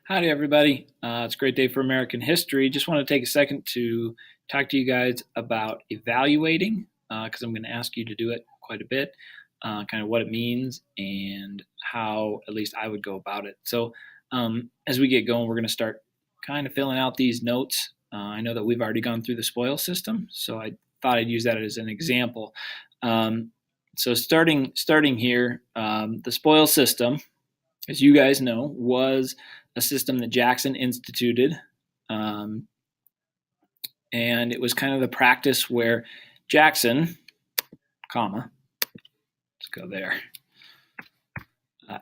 Howdy, everybody. It's a great day for American history. Just want to take a second to talk to you guys about evaluating, because I'm going to ask you to do it quite a bit, kind of what it means and how at least I would go about it. So, as we get going, we're going to start kind of filling out these notes. I know that we've already gone through the spoil system, so I thought I'd use that as an example. So, starting here, the spoil system, as you guys know, was a system that Jackson instituted. Um, and it was kind of the practice where Jackson, comma, let's go there,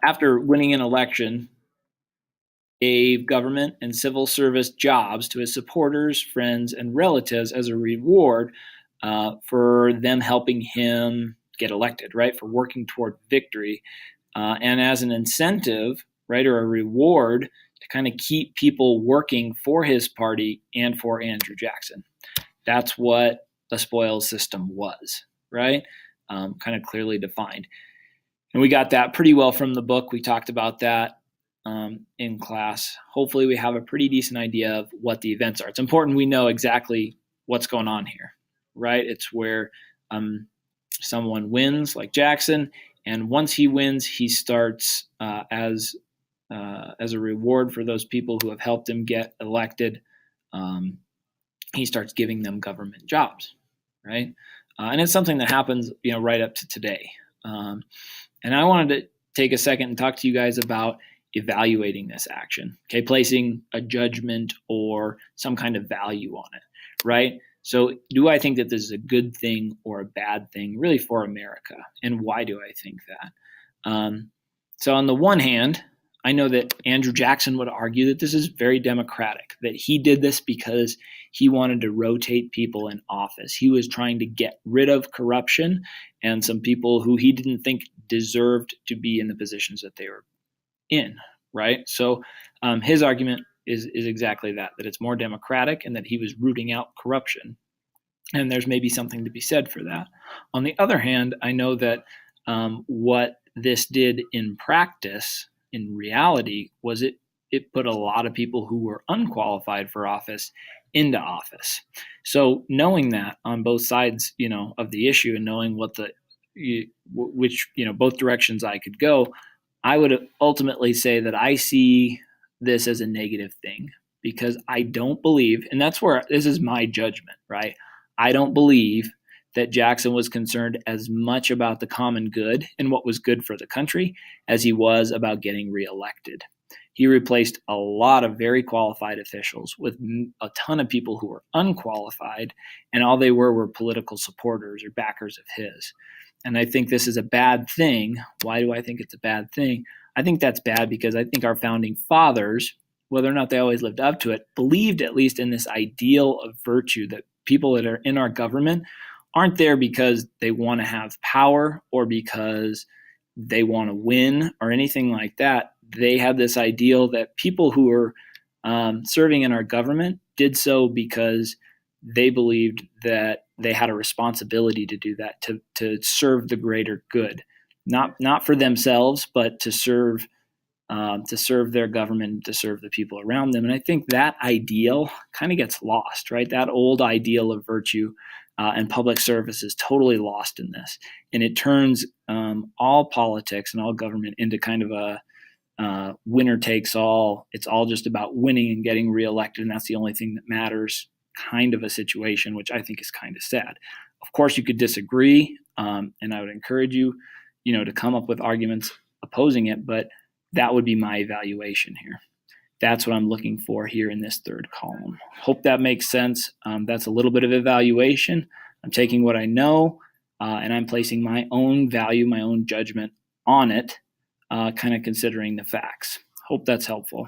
after winning an election, gave government and civil service jobs to his supporters, friends, and relatives as a reward for them helping him get elected, right? For working toward victory. And as an incentive, right, or a reward to kind of keep people working for his party and for Andrew Jackson. That's what the spoils system was, right? Kind of clearly defined. And we got that pretty well from the book. We talked about that in class. Hopefully, we have a pretty decent idea of what the events are. It's important we know exactly what's going on here, right? It's where someone wins, like Jackson, and once he wins, he starts as a reward for those people who have helped him get elected. He starts giving them government jobs, right? And it's something that happens, right up to today. And I wanted to take a second and talk to you guys about evaluating this action, okay, placing a judgment or some kind of value on it, right? So do I think that this is a good thing or a bad thing really for America? And why do I think that? So on the one hand, I know that Andrew Jackson would argue that this is very democratic, that he did this because he wanted to rotate people in office. He was trying to get rid of corruption and some people who he didn't think deserved to be in the positions that they were in, right? So his argument is exactly that it's more democratic and that he was rooting out corruption. And there's maybe something to be said for that. On the other hand, I know that what this did in practice, in reality, was it put a lot of people who were unqualified for office into office. So knowing that on both sides, of the issue and knowing what which both directions I could go, I would ultimately say that I see this as a negative thing because I don't believe, and that's where this is my judgment, right? I don't believe that Jackson was concerned as much about the common good and what was good for the country as he was about getting reelected. He replaced a lot of very qualified officials with a ton of people who were unqualified, and all they were political supporters or backers of his. And I think this is a bad thing. Why do I think it's a bad thing? I think that's bad because I think our founding fathers, whether or not they always lived up to it, believed at least in this ideal of virtue that people that are in our government aren't there because they want to have power or because they want to win or anything like that. They had this ideal that people who were serving in our government did so because they believed that they had a responsibility to do that, to serve the greater good, not for themselves, but to serve their government, to serve the people around them. And I think that ideal kind of gets lost, right? That old ideal of virtue and public service is totally lost in this, and it turns all politics and all government into kind of a winner takes all. It's all just about winning and getting reelected, and that's the only thing that matters. Kind of a situation, which I think is kind of sad. Of course, you could disagree, and I would encourage you, to come up with arguments opposing it, but that would be my evaluation here. That's what I'm looking for here in this third column. Hope that makes sense. That's a little bit of evaluation. I'm taking what I know, and I'm placing my own value, my own judgment on it, kind of considering the facts. Hope that's helpful.